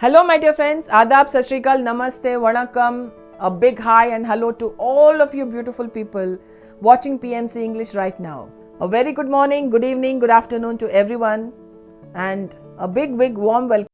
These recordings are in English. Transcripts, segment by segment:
Hello my dear friends, Adab, Sat Shri Akal, Namaste, Vanakkam. A big hi and hello to all of you beautiful people watching PMC English right now. A very good morning, good evening, good afternoon to everyone and a big warm welcome.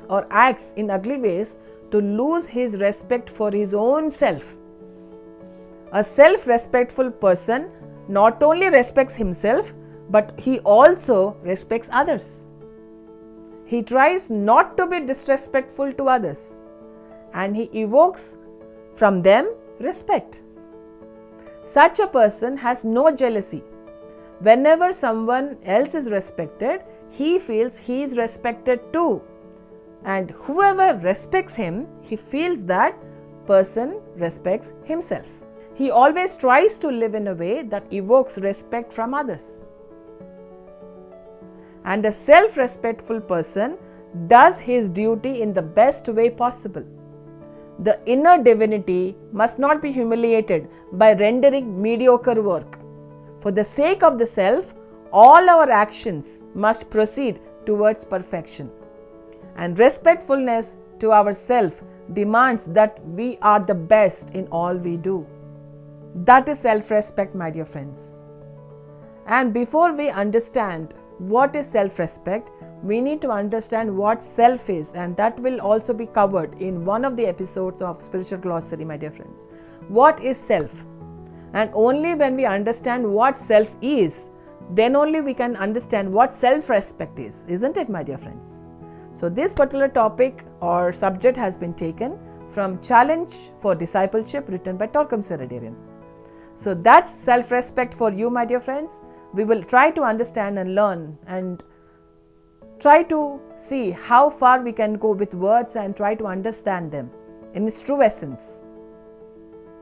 Or acts in ugly ways to lose his respect for his own self. A self-respectful person not only respects himself but he also respects others. He tries not to be disrespectful to others and he evokes from them respect. Such a person has no jealousy. Whenever someone else is respected, he feels he is respected too. And whoever respects him, he feels that person respects himself. He always tries to live in a way that evokes respect from others. And a self-respectful person does his duty in the best way possible. The inner divinity must not be humiliated by rendering mediocre work. For the sake of the self, all our actions must proceed towards perfection. And respectfulness to ourselves demands that we are the best in all we do. That is self-respect, my dear friends. And before we understand what is self-respect, we need to understand what self is, and that will also be covered in one of the episodes of Spiritual Glossary, my dear friends. What is self? And only when we understand what self is, then only we can understand what self-respect is, isn't it, my dear friends? So this particular topic or subject has been taken from Challenge for Discipleship written by Torkom Saraydarian. So that's self-respect for you, my dear friends. We will try to understand and learn and try to see how far we can go with words and try to understand them in its true essence.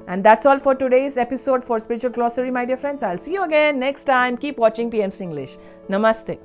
And that's all for today's episode for Spiritual Glossary, my dear friends. I'll see you again next time. Keep watching PMC English. Namaste.